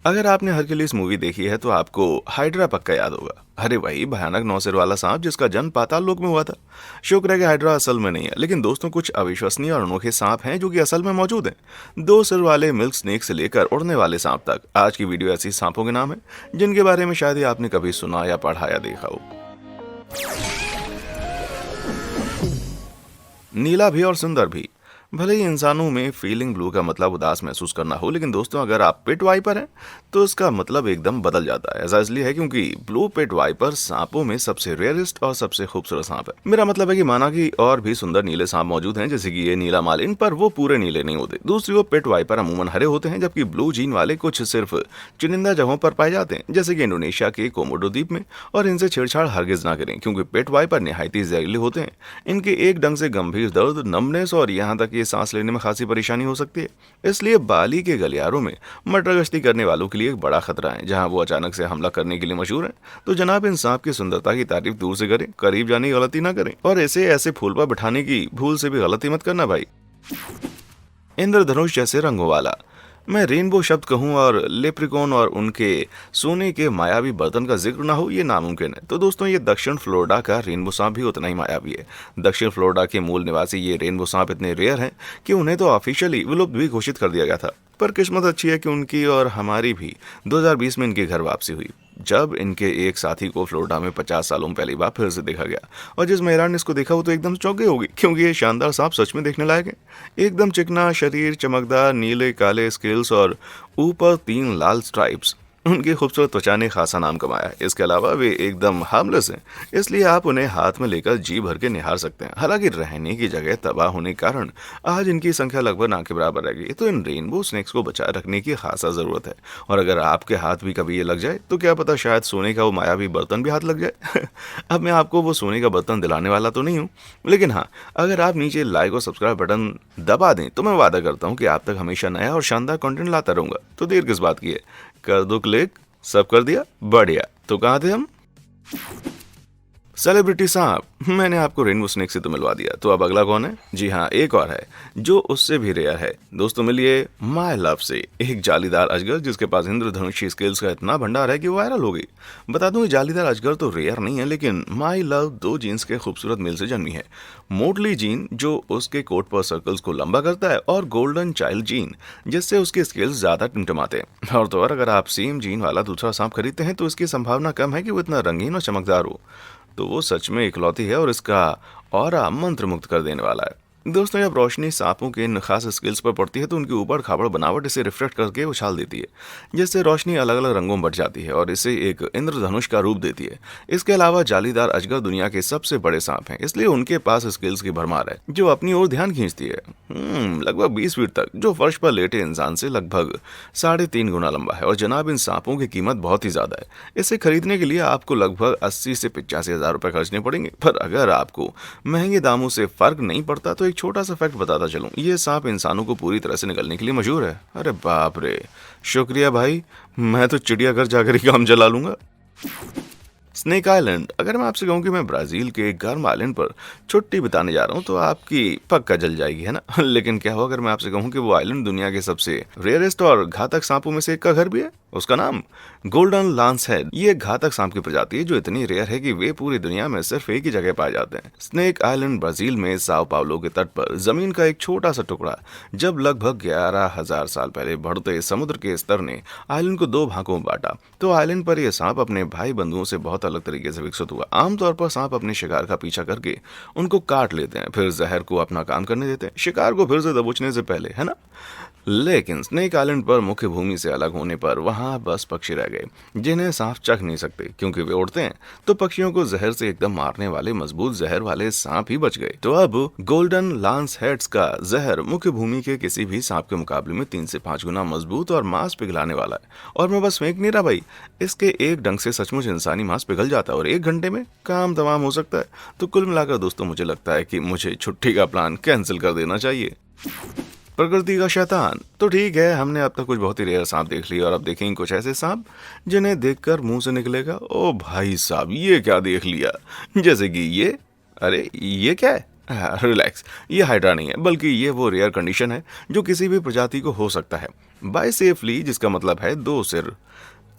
अगर आपने Hercules movie देखी है तो आपको हाइड्रा पक्का याद होगा। अरे वही भयानक नौ सिर वाला सांप जिसका जन्म पाताल लोक में हुआ था। शुक्र है कि हाइड्रा असल में नहीं है, लेकिन दोस्तों कुछ अविश्वसनीय और अनोखे सांप हैं जो कि असल में मौजूद हैं। दो सिर वाले मिल्क स्नेक से लेकर उड़ने वाले सांप तक। आज की वीडियो ऐसी सांपों के नाम है जिनके बारे में शायद ही आपने कभी सुना या पढ़ा या देखा हो। नीला भी और सुंदर भी। भले ही इंसानों में फीलिंग ब्लू का मतलब उदास महसूस करना हो, लेकिन दोस्तों अगर आप पिट वाइपर हैं तो इसका मतलब एकदम बदल जाता है। ऐसा इसलिए है क्योंकि ब्लू पिट वाइपर सांपों में सबसे रेयरेस्ट और सबसे खूबसूरत सांप है। मेरा मतलब है कि माना कि और भी सुंदर नीले सांप मौजूद हैं, जैसे कि ये नीला मालिन, पर वो पूरे नीले नहीं होते। दूसरी ओर पिट वाइपर अमूमन हरे होते हैं, जबकि ब्लू जीन वाले कुछ सिर्फ चुनिंदा जगहों पर पाए जाते हैं, जैसे कि इंडोनेशिया के कोमोडो द्वीप में। और इनसे छेड़छाड़ हरगिज ना करें क्योंकि पिट वाइपर निहायत जहरीले होते हैं। इनके एक डंग से गंभीर दर्द, नमनेस और यहाँ तक कि सांस लेने में खासी परेशानी हो सकती है। इसलिए बाली के गलियारों में मटर गश्ती करने वालों के लिए एक बड़ा खतरा है, जहां वो अचानक से हमला करने के लिए मशहूर है। तो जनाब, इन सांप की सुंदरता की तारीफ दूर से करें, करीब जाने की गलती ना करें, और इसे ऐसे फूल पर बिठाने की भूल से भी गलती मत करना भाई। इंद्रधनुष जैसे रंगों वाला। मैं रेनबो शब्द कहूं और लेप्रिकॉन और उनके सोने के मायावी बर्तन का जिक्र ना हो, ये नामुमकिन है। तो दोस्तों, ये दक्षिण फ्लोरिडा का रेनबो सांप भी उतना ही मायावी है। दक्षिण फ्लोरिडा के मूल निवासी ये रेनबो सांप इतने रेयर हैं कि उन्हें तो ऑफिशियली विलुप्त भी घोषित कर दिया गया था। पर किस्मत अच्छी है कि उनकी और हमारी भी 2020 में इनके घर वापसी हुई, जब इनके एक साथी को फ्लोरिडा में 50 सालों में पहली बार फिर से देखा गया। और जिस महिला ने इसको देखा वो तो एकदम चौंक गई होगी, क्योंकि ये शानदार सांप सच में देखने लायक है। एकदम चिकना शरीर, चमकदार नीले काले स्केल्स और ऊपर 3 लाल स्ट्राइप्स। उनकी खूबसूरत त्वचा ने खासा नाम कमाया है। इसके अलावा वे एकदम हार्मलेस हैं, इसलिए आप उन्हें हाथ में लेकर जी भर के निहार सकते हैं। हालांकि रहने की जगह तबाह होने के कारण आज इनकी संख्या लगभग ना के बराबर रह गई। तो इन रेनबो स्नेक्स को बचाए रखने की खासा जरूरत है। और अगर आपके हाथ भी कभी ये लग जाए तो क्या पता शायद सोने का वो मायावी बर्तन भी हाथ लग जाए। अब मैं आपको वो सोने का बर्तन दिलाने वाला तो नहीं हूँ, लेकिन हाँ, अगर आप नीचे लाइक और सब्सक्राइब बटन दबा दें तो मैं वादा करता हूँ कि आप तक हमेशा नया और शानदार कंटेंट लाता रहूंगा। तो देर किस बात की है, कर दो क्लिक। सब कर दिया, बढ़िया। तो कहाँ थे हम? सेलिब्रिटी सांप। मैंने आपको रेनबो स्नेक से तो मिलवा दिया, तो अब अगला कौन है? जी हाँ, एक और है जो उससे भी रेयर है। दोस्तों, मिलिए माय लव से, एक जालीदार अजगर जिसके पास इंद्रधनुषी स्किल्स का इतना भंडार है कि वो वायरल हो गई। बता दूं, ये जालीदार अजगर तो रेयर नहीं है, लेकिन माय लव 2 जीन्स के खूबसूरत मेल से जन्मी है। मोटली जीन जो उसके कोट पर सर्कल्स को लंबा करता है, और गोल्डन चाइल्ड जीन जिससे उसके स्किल्स ज्यादा टिमटिमाते हैं। और तो और अगर आप सेम जीन वाला दूसरा सांप खरीदते हैं तो इसकी संभावना कम है कि वो इतना रंगीन और चमकदार हो। तो वो सच में इकलौती है और इसका ऑरा मंत्र मुक्त कर देने वाला है। दोस्तों, जब रोशनी सांपों के इन खास स्किल्स पर पड़ती है तो उनकी ऊबड़ खाबड़ बनावट इसे रिफ्लेक्ट करके उछाल देती है, जिससे रोशनी अलग अलग रंगों में बट जाती है और इसे एक इंद्रधनुष का रूप देती है। इसके अलावा जालीदार अजगर दुनिया के सबसे बड़े सांप हैं, इसलिए उनके पास स्किल्स की भरमार है जो अपनी ओर ध्यान खींचती है। लगभग 20 फीट तक, जो फर्श पर लेटे इंसान से लगभग 3.5 गुना लंबा है। और जनाब, इन सांपों की कीमत बहुत ही ज्यादा है। इसे खरीदने के लिए आपको लगभग 80 से 85 हजार रुपए खर्चने पड़ेंगे। पर अगर आपको महंगे दामों से फर्क नहीं पड़ता तो एक छोटा सा फैक्ट बताता चलूं, ये सांप इंसानों को पूरी तरह से निगलने के लिए मशहूर है। अरे बाप रे, शुक्रिया भाई, मैं तो चिड़ियाघर जाकर ही काम चला लूंगा। Snake island. अगर मैं आपसे कहूं कि मैं ब्राजील के एक गर्म आइलैंड पर छुट्टी बिताने जा रहा हूं तो आपकी पक्का जल जाएगी, है ना? लेकिन क्या हो अगर मैं आपसे कहूं कि वो आइलैंड दुनिया के सबसे रेयरेस्ट और घातक सांपों में से एक का घर भी है? उसका नाम गोल्डन लांस हेड। ये घातक सांप की प्रजाति है जो इतनी रेयर है कि वे पूरी दुनिया में सिर्फ एक ही जगह पाए जाते हैं। स्नेक आइलैंड ब्राजील में साओ पाउलो के तट पर जमीन का एक छोटा सा टुकड़ा, जब लगभग 11,000 साल पहले बढ़ते समुद्र के स्तर ने आइलैंड को 2 भागों में बांटा। तो आइलैंड पर यह सांप अपने भाई बंधुओं से बहुत अलग तरीके से विकसित हुआ। आमतौर पर सांप अपने शिकार का पीछा करके उनको काट लेते हैं, फिर जहर को अपना काम करने देते हैं, शिकार को फिर से दबोचने से पहले, है ना? लेकिन स्नेक आइलैंड पर मुख्य भूमि से अलग होने पर वहां बस पक्षी रह गए, जिन्हें सांप चख नहीं सकते क्योंकि वे उड़ते हैं। तो पक्षियों को जहर से एकदम मारने वाले मजबूत जहर वाले सांप ही बच गए। तो अब गोल्डन लांस हेड्स का जहर मुख्य भूमि के किसी भी सांप के मुकाबले में 3 से 5 गुना मजबूत और मांस पिघलाने वाला है। और मैं बस फेंक नहीं रहा भाई, इसके एक डंक से सचमुच इंसानी मांस पिघल जाता है और 1 घंटे में काम तमाम हो सकता है। तो कुल मिलाकर दोस्तों, मुझे लगता है कि मुझे छुट्टी का प्लान कैंसिल कर देना चाहिए। प्रकृति का शैतान। तो ठीक है, हमने अब तक कुछ बहुत ही रेयर सांप देख लिए और अब देखेंगे कुछ ऐसे सांप जिन्हें देखकर मुंह से निकलेगा, ओ भाई साहब ये क्या देख लिया। जैसे कि ये, अरे ये क्या है? रिलैक्स, ये हाइड्रा नहीं है, बल्कि ये वो रेयर कंडीशन है जो किसी भी प्रजाति को हो सकता है। बाइसेफली, जिसका मतलब है दो सिर।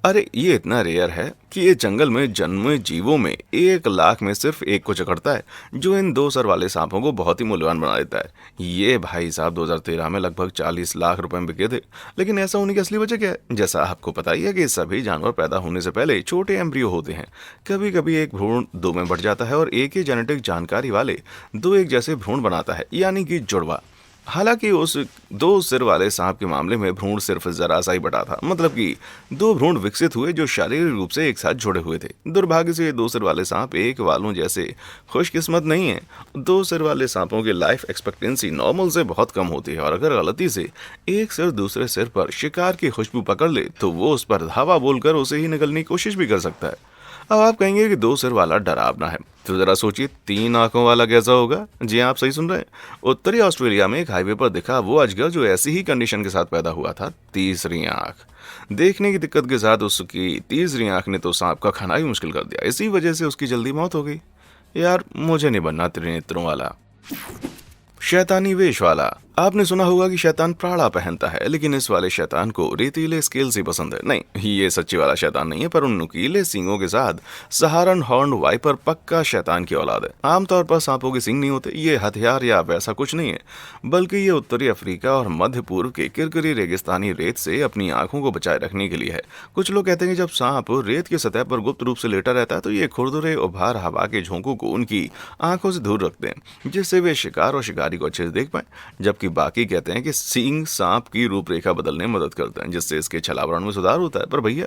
अरे ये इतना रेयर है कि ये जंगल में जन्मे जीवों में 1 लाख में सिर्फ एक को जकड़ता है, जो इन दो सर वाले सांपों को बहुत ही मूल्यवान बना देता है। ये भाई साहब 2013 में लगभग 40 लाख रुपए में बिके थे। लेकिन ऐसा होने की असली वजह क्या है? जैसा आपको पता ही है कि सभी जानवर पैदा होने से पहले छोटे एम्ब्रियो होते हैं। कभी कभी एक भ्रूण दो में बढ़ जाता है और एक ही जेनेटिक जानकारी वाले दो एक जैसे भ्रूण बनाता है, यानी कि जुड़वा। हालांकि उस दो सिर वाले सांप के मामले में भ्रूण सिर्फ जरा सा ही बड़ा था, मतलब कि दो भ्रूण विकसित हुए जो शारीरिक रूप से एक साथ जुड़े हुए थे। दुर्भाग्य से ये दो सिर वाले सांप एक वालों जैसे खुशकिस्मत नहीं है। दो सिर वाले सांपों की लाइफ एक्सपेक्टेंसी नॉर्मल से बहुत कम होती है, और अगर गलती से एक सिर दूसरे सिर पर शिकार की खुशबू पकड़ ले तो वो उस पर धावा बोलकर उसे ही निगलने की कोशिश भी कर सकता है। अब आप कहेंगे कि दो सिर वाला डरावना है, तो जरा सोचिए 3 आंखों वाला कैसा होगा। जी हाँ, आप सही सुन रहे हैं। उत्तरी ऑस्ट्रेलिया में एक हाईवे पर दिखा वो अजगर जो ऐसी ही कंडीशन के साथ पैदा हुआ था, तीसरी आंख। देखने की दिक्कत के साथ उसकी तीसरी आंख ने तो सांप का खाना ही मुश्किल कर दिया। इसी वजह से उसकी जल्दी मौत हो गई। यार मुझे नहीं बनना त्रिनेत्रों वाला। शैतानी वेश वाला। आपने सुना होगा कि शैतान प्राड़ा पहनता है, लेकिन इस वाले शैतान को रेतीले स्केल्स ही पसंद है। नहीं, ये सच्ची वाला शैतान नहीं है, पर उन नुकीले सींगों के साथ सहारन हॉर्न वाइपर पक्का शैतान की औलाद है। आमतौर पर सांपों के सींग नहीं होते, ये हथियार या वैसा कुछ नहीं है, बल्कि ये उत्तरी अफ्रीका और मध्य पूर्व के किरकिरी रेगिस्तानी रेत से अपनी आंखों को बचाए रखने के लिए है। कुछ लोग कहते हैं कि जब सांप रेत की सतह पर गुप्त रूप से लेटा रहता है तो ये खुरदुरे उभार हवा के झोंकों को उनकी आंखों से दूर रखते हैं, जिससे वे शिकार और शिकारी को अच्छे से देख पाए। जबकि बाकी कहते हैं कि सींग सांप की रूपरेखा बदलने में मदद करते हैं, जिससे इसके छलावरण में सुधार होता है। पर भैया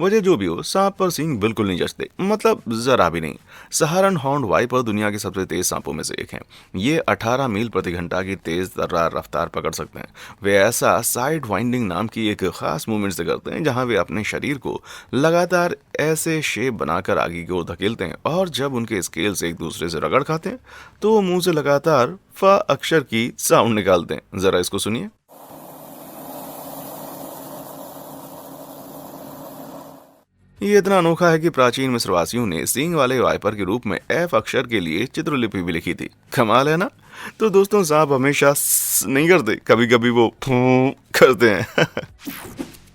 वजह जो भी हो, सांप पर सींग बिल्कुल नहीं जचते, मतलब जरा भी नहीं। सहारन हॉर्न वाइपर दुनिया के सबसे तेज सांपों में से एक हैं। ये 18 मील प्रति घंटा की तेज तर्रार रफ्तार पकड़ सकते हैं। वे ऐसा साइड वाइंडिंग नाम की एक खास मूवमेंट से करते हैं जहां वे अपने शरीर को लगातार ऐसे शेप बनाकर आगे की ओर धकेलते हैं, और जब उनके स्केल्स एक दूसरे से रगड़ खाते हैं तो वो मुंह से लगातार फ अक्षर की साउंड निकालते हैं। जरा इसको सुनिए। ये इतना अनोखा है कि प्राचीन मिस्रवासियों ने सींग वाले वाइपर के रूप में एफ अक्षर के लिए चित्रलिपि भी लिखी थी। कमाल है ना। तो दोस्तों, सांप हमेशा नहीं करते, कभी कभी वो फू करते हैं।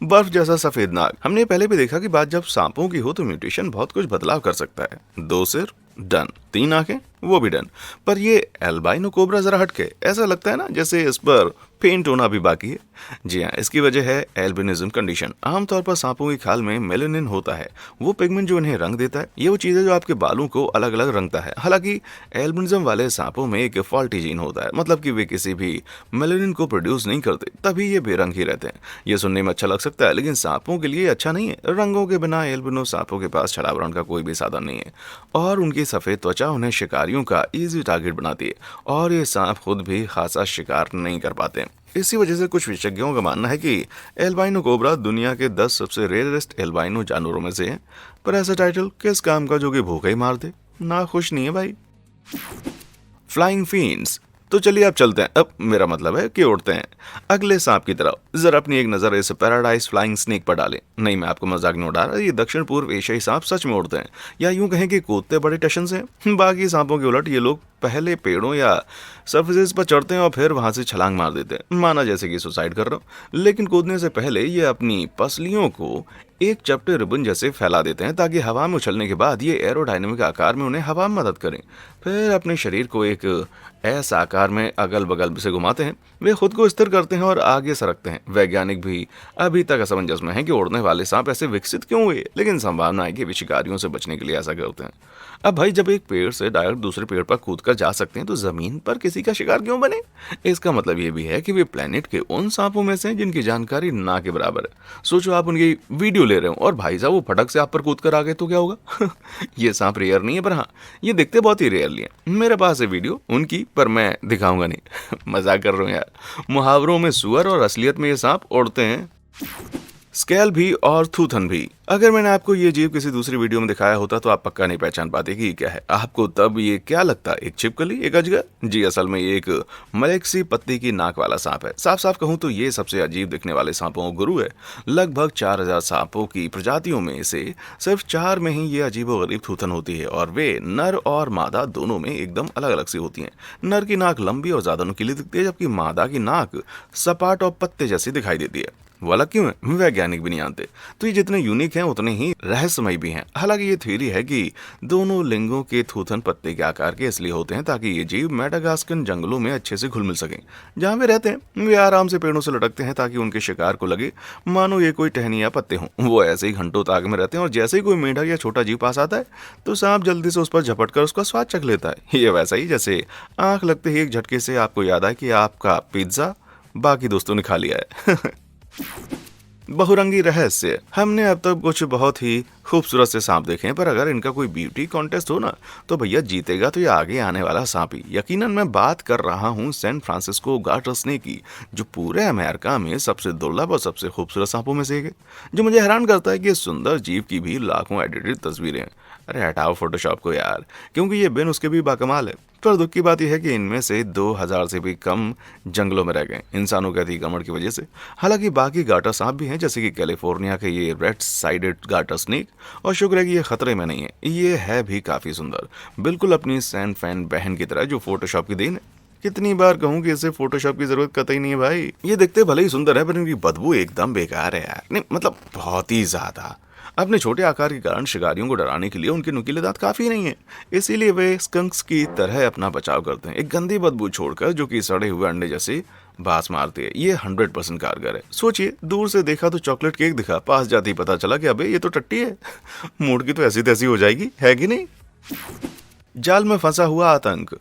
बर्फ जैसा सफेद नाग। हमने पहले भी देखा कि बात जब सांपों की हो तो म्यूटेशन बहुत कुछ बदलाव कर सकता है। दो सिर डन, 3 आंखें वो भी डन, पर ये एल्बाइनो कोबरा जरा हटके। ऐसा लगता है ना जैसे इस पर पेंट होना भी बाकी है। जी हाँ, इसकी वजह है एल्बिनिज्म कंडीशन। आमतौर पर सांपों की खाल में मेलेनिन होता है, वो पिगमेंट जो इन्हें रंग देता है। ये वो चीज़ है जो आपके बालों को अलग अलग रंगता है। हालांकि एल्बिनिज्म वाले सांपों में एक फॉल्टी जीन होता है, मतलब कि वे किसी भी मेलेनिन को प्रोड्यूस नहीं करते, तभी ये बेरंग ही रहते हैं। ये सुनने में अच्छा लग सकता है, लेकिन सांपों के लिए अच्छा नहीं है। रंगों के बिना एल्बिनो सांपों के पास छलावरण का कोई भी साधन नहीं है, और उनकी सफ़ेद त्वचा उन्हें शिकारियों का ईजी टारगेट बनाती है, और ये सांप खुद भी खासा शिकार नहीं कर पाते। इसी वजह से कुछ विशेषज्ञों का मानना है कि एल्बाइनो कोबरा दुनिया के 10 सबसे रेयरेस्ट एल्बाइनो जानवरों में से है। पर ऐसा टाइटल किस काम का जो कि भूखा ही मार दे? ना खुश नहीं है भाई। Flying fins. तो चलिए अब चलते हैं, अब मेरा मतलब है कि उड़ते हैं अगले सांप की तरफ। जरा अपनी एक नज़र इस पैराडाइज फ्लाइंग स्नेक पर डालें। नहीं, मैं आपको मजाक नहीं उड़ा रहा, ये दक्षिण पूर्व एशियाई सांप सच में उड़ते हैं, या यूं कहें कि कूदते बड़े टशन से। बाकी सांपों के उलट ये लोग पहले पेड़ों या सर्फेसेस पर चढ़ते हैं और फिर वहां से छलांग मार देते हैं, माना जैसे कि सुसाइड कर रहा हूं। लेकिन कूदने से पहले ये अपनी पसलियों को एक चपटे रिबन जैसे फैला देते हैं, ताकि हवा में उछलने के बाद ये एरोडायनेमिक आकार में उन्हें हवा में मदद करें। फिर अपने शरीर को एक ऐसा आकार में अगल बगल से घुमाते हैं, वे खुद को स्थिर करते हैं और आगे सरकते हैं। वैज्ञानिक भी अभी तक असमंजस में है कि उड़ने वाले सांप ऐसे विकसित क्यों हुए, लेकिन संभावना है कि वे शिकारियों से बचने के लिए ऐसा करते हैं। अब भाई, जब एक पेड़ से डायरेक्ट दूसरे पेड़ पर कूद कर जा सकते हैं तो जमीन पर किसी का शिकार क्यों बने? इसका मतलब ये भी है कि वे प्लेनेट के उन सांपों में से हैं जिनकी जानकारी ना के बराबर है। सोचो आप उनकी वीडियो ले रहे हो और भाई साहब वो फटक से आप पर कूद कर आ गए तो क्या होगा? ये सांप रेयर नहीं है, पर हाँ, ये दिखते बहुत ही रेयरली है। मेरे पास है वीडियो उनकी, पर मैं दिखाऊंगा नहीं। मजाक कर रहा हूँ यार। मुहावरों में सुअर और असलियत में ये सांप उड़ते हैं। स्केल भी और थूथन भी। अगर मैंने आपको ये जीव किसी दूसरी वीडियो में दिखाया होता तो आप पक्का नहीं पहचान पाते कि ये क्या है। आपको तब ये क्या लगता, एक छिपकली, एक अजगर? जी, असल में ये एक मलेक्सी पत्ती की नाक वाला सांप है। साफ साफ कहूँ तो ये सबसे अजीब दिखने वाले सांपों का गुरु है। लगभग 4000 सांपों की प्रजातियों में से सिर्फ 4 में ही ये अजीबोगरीब थूथन होती है, और वे नर और मादा दोनों में एकदम अलग अलग सी होती हैं। नर की नाक लंबी और ज्यादा नुकीली दिखती है, जबकि मादा की नाक सपाट और पत्ते जैसी दिखाई देती है। वो अलग क्यों है वैज्ञानिक भी नहीं जानते। तो ये जितने यूनिक हैं उतने ही रहस्यमय भी हैं। हालांकि ये थ्योरी है कि दोनों लिंगों के थूथन पत्ते के आकार के इसलिए होते हैं ताकि ये जीव मेडागास्कर जंगलों में अच्छे से घुल मिल सकें। जहाँ वे रहते हैं वे आराम से पेड़ों से लटकते हैं ताकि उनके शिकार को लगे मानो ये कोई टहनी या पत्ते हों। वो ऐसे ही घंटों ताक में रहते हैं और जैसे ही कोई मेंढक या छोटा जीव पास आता है तो सांप जल्दी से उस पर झपट कर उसका स्वाद चख लेता है। ये वैसा ही जैसे आंख लगते ही एक झटके से आपको याद आए कि आपका पिज्जा बाकी दोस्तों ने खा लिया है। बहुरंगी रहस्य। हमने अब तक कुछ बहुत ही खूबसूरत से सांप देखे हैं, पर अगर इनका कोई ब्यूटी कॉन्टेस्ट हो ना तो भैया जीतेगा तो ये आगे आने वाला सांप ही। यकीनन मैं बात कर रहा हूँ सैन फ्रांसिस्को गार्टर स्नेक की, जो पूरे अमेरिका में सबसे दुर्लभ और सबसे खूबसूरत सांपों में से एक है। जो मुझे हैरान करता है कि इस सुंदर जीव की भी लाखों एडिटेड तस्वीरें हैं। अरे हटाओ फोटोशॉप को यार, क्योंकि ये बिन उसके भी बाकमाल है। पर दुख की बात यह है कि इनमें से 2000 से भी कम जंगलों में रह गए इंसानों के अतिक्रमण की वजह से। हालांकि बाकी गाटर सांप भी हैं, जैसे कि कैलिफोर्निया के ये रेड साइडेड गाटर स्नेक, और शुक्र है कि ये खतरे में नहीं है। ये है भी काफी सुंदर, बिल्कुल अपनी सैन फैन बहन की तरह, जो फोटोशॉप की देन है। कितनी बार कहूं कि इसे फोटोशॉप की जरूरत कतई नहीं है भाई। ये दिखते भले ही सुंदर है पर इनकी बदबू एकदम बेकार है यार, नहीं मतलब बहुत ही ज्यादा। अपने छोटे आकार के कारण शिकारियों को डराने के लिए उनके नुकीले दांत काफी नहीं है, इसीलिए वे स्कंक्स की तरह अपना बचाव करते हैं, एक गंदी बदबू छोड़कर जो कि सड़े हुए अंडे जैसे बास मारती है। ये 100% कारगर है। सोचिए, दूर से देखा तो चॉकलेट केक दिखा, पास जाते ही पता चला कि अबे ये तो टट्टी है। मूड की तो ऐसी तैसी हो जाएगी, है कि नहीं। जाल में फंसा हुआ आतंक।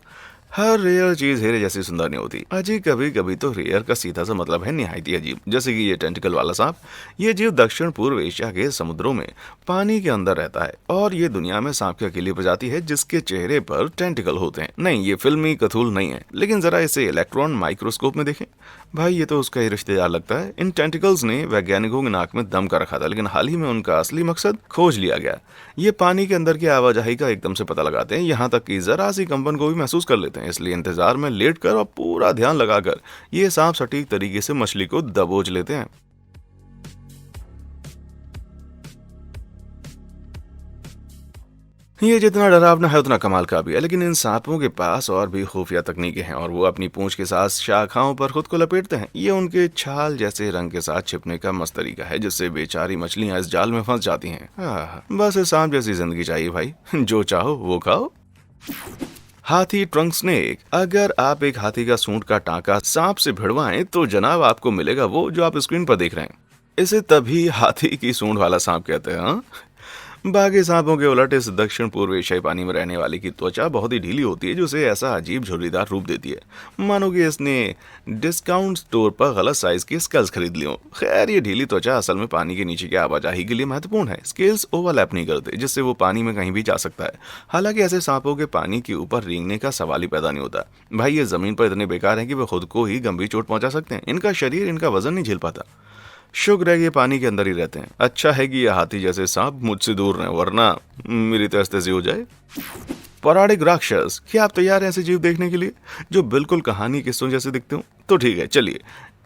हर रेयर चीज हीरे जैसी सुंदर नहीं होती। अजी कभी कभी तो रेयर का सीधा सा मतलब है निहायती अजीब, जैसे कि ये टेंटिकल वाला सांप। ये जीव दक्षिण पूर्व एशिया के समुद्रों में पानी के अंदर रहता है और ये दुनिया में सांप की अकेली प्रजाति है जिसके चेहरे पर टेंटिकल होते हैं। नहीं, ये फिल्मी कथूल नहीं है, लेकिन जरा इसे इलेक्ट्रॉन माइक्रोस्कोप में देखें भाई, ये तो उसका ही रिश्तेदार लगता है। इन टेंटिकल्स ने वैज्ञानिकों के नाक में दम कर रखा था, लेकिन हाल ही में उनका असली मकसद खोज लिया गया। ये पानी के अंदर की आवाजाही का एकदम से पता लगाते हैं, यहाँ तक कि जरा सी कंपन को भी महसूस कर लेते हैं। इसलिए इंतजार में लेट कर और पूरा ध्यान लगाकर ये सांप सटीक तरीके से मछली को दबोच लेते हैं। ये जितना डरावना है उतना कमाल का भी है, लेकिन इन सांपों के पास और भी खुफिया तकनीकें हैं और वो अपनी पूंछ के साथ शाखाओं पर खुद को लपेटते हैं। ये उनके छाल जैसे रंग के साथ छिपने का मस्त तरीका है, जिससे बेचारी मछलियां इस जाल में फंस जाती हैं। बस इस सांप जैसी जिंदगी चाहिए भाई, जो चाहो वो खाओ। हाथी ट्रंक स्नेक। अगर आप एक हाथी का सूंड का टांका सांप से भिड़वाएं तो जनाब आपको मिलेगा वो जो आप स्क्रीन पर देख रहे हैं। इसे तभी हाथी की सूंड वाला सांप कहते हैं। हाँ? बाकी सांपों के उलट इस दक्षिण पूर्व एशियाई पानी में रहने वाले की त्वचा बहुत ही ढीली होती है, जो उसे ऐसा अजीब झुर्रीदार रूप देती है मानो कि इसने डिस्काउंट स्टोर पर गलत साइज के स्केल्स खरीद लिए हों। खैर, ये ढीली त्वचा असल में पानी के नीचे की आवाजाही के लिए महत्वपूर्ण है। स्केल्स ओवरलैप नहीं करते, जिससे वो पानी में कहीं भी जा सकता है। हालांकि ऐसे सांपों के पानी के ऊपर रेंगने का सवाल ही पैदा नहीं होता भाई। ये जमीन पर इतने बेकार हैं कि वे खुद को ही गंभीर चोट पहुंचा सकते हैं। इनका शरीर इनका वजन नहीं झेल पाता। शुक्र है कि ये पानी के अंदर ही रहते हैं। अच्छा है कि ये हाथी जैसे सांप मुझसे दूर रहें, वरना मेरी तो ऐसी हो जाए। पौराणिक राक्षस। क्या आप तैयार हैं ऐसे जीव देखने के लिए जो बिल्कुल कहानी किस्सों जैसे दिखते हो? तो ठीक है, चलिए।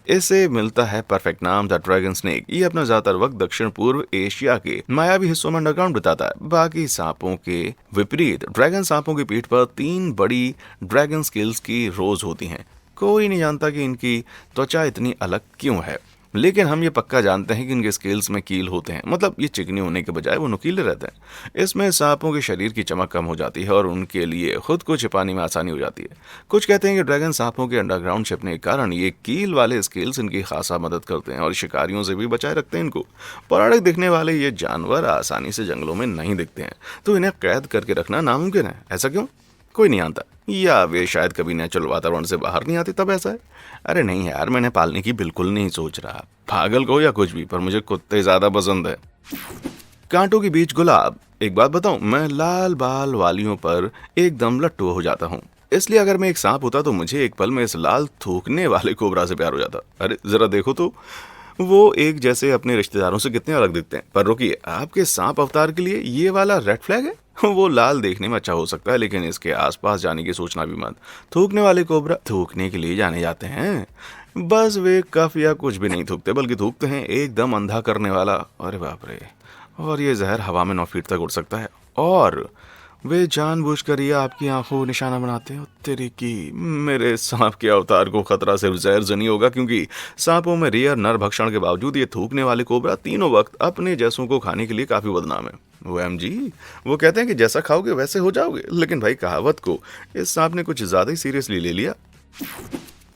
इसे मिलता है परफेक्ट नाम, द ड्रैगन स्नेक। ये अपना ज्यादातर वक्त दक्षिण पूर्व एशिया के मायावी हिस्सों में अंडरग्राउंड बिताता है। बाकी सांपों के विपरीत ड्रैगन सांपों की पीठ पर 3 बड़ी ड्रैगन स्केल्स की रोज होती हैं। कोई नहीं जानता कि इनकी त्वचा इतनी अलग क्यों है, लेकिन हम ये पक्का जानते हैं कि इनके स्केल्स में कील होते हैं। मतलब ये चिकनी होने के बजाय वो नुकीले रहते हैं। इसमें सांपों के शरीर की चमक कम हो जाती है और उनके लिए खुद को छिपाने में आसानी हो जाती है। कुछ कहते हैं कि ड्रैगन सांपों के अंडरग्राउंड छिपने के कारण ये कील वाले स्केल्स इनकी खासा मदद करते हैं और शिकारियों से भी बचाए रखते हैं इनको। पौराणिक दिखने वाले ये जानवर आसानी से जंगलों में नहीं दिखते हैं, तो इन्हें कैद करके रखना नामुमकिन है। ऐसा क्यों? कोई नहीं जानता, या वे शायद कभी नेचुरल वातावरण से बाहर नहीं आते तब ऐसा है। अरे नहीं यार, मैंने पालने की बिल्कुल नहीं सोच रहा, पागल को या कुछ भी, पर मुझे कुत्ते ज्यादा पसंद है। कांटों के बीच गुलाब। एक बात बताऊं, मैं लाल बाल वालियों पर एकदम लट्टू हो जाता हूँ। इसलिए अगर मैं एक सांप होता तो मुझे एक पल में इस लाल थूकने वाले कोबरा से प्यार हो जाता। अरे जरा देखो तो, वो एक जैसे अपने रिश्तेदारों से कितने अलग दिखते हैं। पर रुकिए, आपके सांप अवतार के लिए ये वाला रेड फ्लैग है? वो लाल देखने में अच्छा हो सकता है, लेकिन इसके आसपास जाने की सोचना भी मत। थूकने वाले कोबरा थूकने के लिए जाने जाते हैं, बस वे कफ या कुछ भी नहीं थूकते, बल्कि थूकते हैं एकदम अंधा करने वाला। अरे बाप रे! और ये जहर हवा में 9 फीट तक उड़ सकता है और वे जानबूझकर ये आपकी आंखों को निशाना बनाते हैं। तेरे की मेरे सांप के अवतार को खतरा सिर्फ जहर से नहीं होगा, क्योंकि सांपों में रेयर नर भक्षण के बावजूद ये थूकने वाले कोबरा तीनों वक्त अपने जैसों को खाने के लिए काफी बदनाम है। वो एम जी, वो कहते हैं कि जैसा खाओगे वैसे हो जाओगे, लेकिन भाई कहावत को इस सांप ने कुछ ज्यादा ही सीरियसली ले लिया।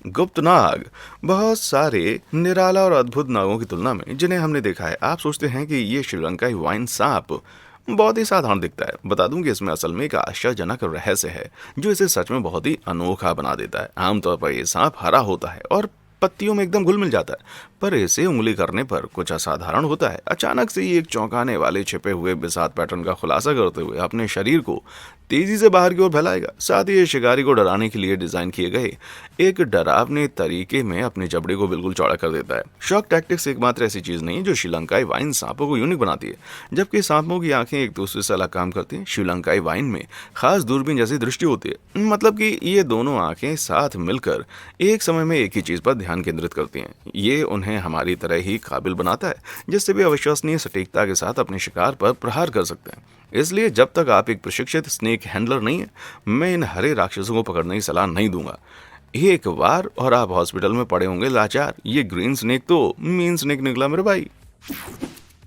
गुप्त नाग। बहुत सारे निराला और अद्भुत नागों की तुलना में जिन्हें हमने देखा है, आप सोचते हैं कि ये श्रीलंकाई वाइन सांप बहुत ही साधारण दिखता है। बता दूं कि इसमें असल में एक आश्चर्यजनक रहस्य है जो इसे सच में बहुत ही अनोखा बना देता है। आमतौर पर यह सांप हरा होता है और पत्तियों में एकदम घुल मिल जाता है, पर इसे उंगली करने पर कुछ असाधारण होता है। अचानक से ये एक चौंकाने वाले छिपे हुए बिसात पैटर्न का खुलासा करते हुए अपने शरीर को तेजी से बाहर की ओर फैलाएगा। साथ ही ये शिकारी को डराने के लिए डिजाइन किए गए एक डरावने तरीके में अपने जबड़े को बिल्कुल चौड़ा कर देता है। शॉक टैक्टिक्स एकमात्र ऐसी चीज नहीं है जो श्रीलंकाई वाइन सांपों को यूनिक बनाती है। जबकि सांपों की आंखें एक दूसरे से अलग काम करती हैं, श्रीलंकाई वाइन में खास दूरबीन जैसी दृष्टि होती है। मतलब कि ये दोनों आंखें साथ मिलकर एक समय में एक ही चीज पर ध्यान केंद्रित करती हैं। ये उन्हें हमारी तरह ही काबिल बनाता है, जिससे भी अविश्वसनीय सटीकता के साथ अपने शिकार पर प्रहार कर सकते हैं। इसलिए जब तक आप एक प्रशिक्षित स्नेक हैंडलर नहीं है, मैं इन हरे राक्षसों को पकड़ने की सलाह नहीं दूंगा। एक बार और आप हॉस्पिटल में पड़े होंगे लाचार। ये ग्रीन स्नेक तो मीन स्नेक निकला मेरे भाई।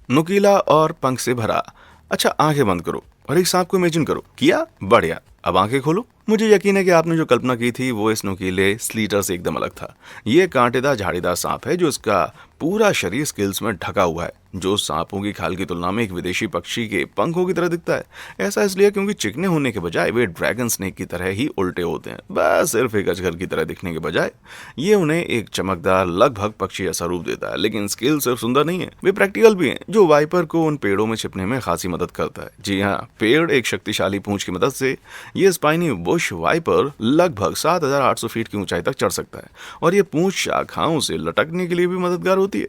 नुकीला और पंख से भरा। अच्छा, आंखें बंद करो और एक सांप को इमेजिन करो। किया? बढ़िया। अब आंखें खोलो। मुझे यकीन है कि आपने जो कल्पना की थी वो इस नुकीले स्लीटर से एकदम अलग था। ये कांटेदार झाड़ीदार सांप है जो इसका पूरा शरीर स्किल्स में ढका हुआ है, जो सांपों की खाल की तुलना में एक विदेशी पक्षी के पंखों की तरह दिखता है। ऐसा इसलिए क्योंकि चिकने होने के बजाय वे ड्रैगन स्नेक की तरह ही उल्टे होते हैं। बस सिर्फ एक अजगर की तरह दिखने के बजाय ये उन्हें एक चमकदार लगभग पक्षी ऐसा रूप देता है। लेकिन स्किल सिर्फ सुंदर नहीं है, वे प्रैक्टिकल भी हैं, जो वाइपर को उन पेड़ों में छिपने में खासी मदद करता है। जी हाँ, पेड़ एक शक्तिशाली पूंछ की मदद से ये स्पाइनी बुश वाइपर लगभग 7,800 फीट की ऊंचाई तक चढ़ सकता है, और ये पूंछ शाखाओं से लटकने के लिए भी मददगार होती है।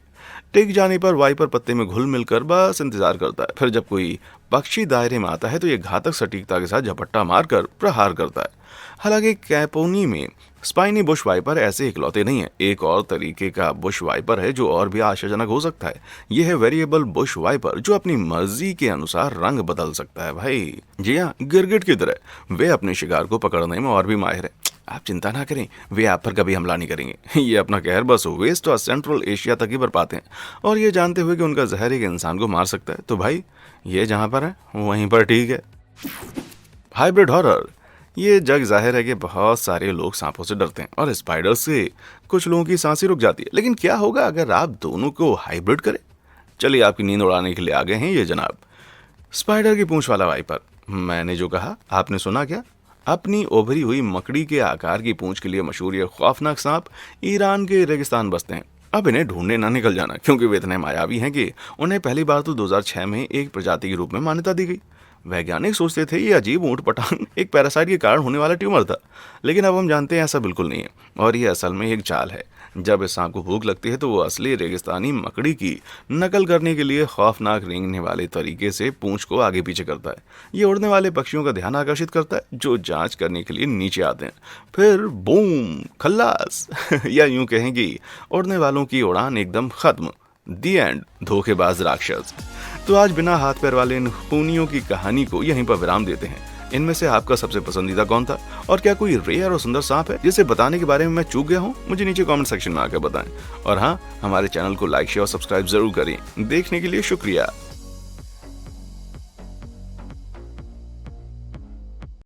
टिक जाने पर वाइपर पत्ते में घुल मिलकर बस इंतजार करता है। फिर जब कोई पक्षी दायरे में आता है तो ये घातक सटीकता के साथ झपट्टा मारकर प्रहार करता है। हालांकि कैपोनी में स्पाइनी बुश वाइपर ऐसे इकलौते नहीं है। एक और तरीके का बुश वाइपर है जो और भी आश्चर्यजनक हो सकता है। यह है वेरिएबल बुश वाइपर, जो अपनी मर्जी के अनुसार रंग बदल सकता है। भाई जी हाँ, गिरगिट की तरह वे अपने शिकार को पकड़ने में और भी माहिर है। आप चिंता ना करें, वे आप पर कभी हमला नहीं करेंगे। ये अपना कहर बस वेस्ट और सेंट्रल एशिया तक ही बरपाते हैं, और ये जानते हुए कि उनका जहर एक इंसान को मार सकता है। तो भाई ये जहां पर है वहीं पर ठीक है। Hybrid horror. ये जग जाहिर है कि बहुत सारे लोग सांपों से डरते हैं और स्पाइडर से कुछ लोगों की सांसें रुक जाती है। लेकिन क्या होगा अगर आप दोनों को हाइब्रिड करें? चलिए, आपकी नींद उड़ाने के लिए आ गए हैं ये जनाब, स्पाइडर की पूंछ वाला वाइपर। मैंने जो कहा आपने सुना क्या? अपनी उभरी हुई मकड़ी के आकार की पूंछ के लिए मशहूर ये खौफनाक सांप ईरान के रेगिस्तान बसते हैं। अब इन्हें ढूंढने ना निकल जाना, क्योंकि वे इतने मायावी हैं कि उन्हें पहली बार तो 2006 में एक प्रजाति के रूप में मान्यता दी गई। वैज्ञानिक सोचते थे ये अजीब ऊंट पटांग एक पैरासाइट के कारण होने वाला ट्यूमर था, लेकिन अब हम जानते हैं ऐसा बिल्कुल नहीं है, और ये असल में एक चाल है। जब इस सांप को भूख लगती है तो वो असली रेगिस्तानी मकड़ी की नकल करने के लिए खौफनाक रेंगने वाले तरीके से पूंछ को आगे पीछे करता है। ये उड़ने वाले पक्षियों का ध्यान आकर्षित करता है जो जांच करने के लिए नीचे आते हैं। फिर बूम, खल्लास। या यूं कहें कि उड़ने वालों की उड़ान एकदम खत्म। दी एंड, धोखेबाज राक्षस। तो आज बिना हाथ पैर वाले इन खूनियों की कहानी को यहीं पर विराम देते हैं। इनमें से आपका सबसे पसंदीदा कौन था, और क्या कोई रेयर और सुंदर सांप है जिसे बताने के बारे में मैं चूक गया हूँ? मुझे नीचे कमेंट सेक्शन में आकर बताएं। और हाँ, हमारे चैनल को लाइक, शेयर और सब्सक्राइब जरूर करें। देखने के लिए शुक्रिया।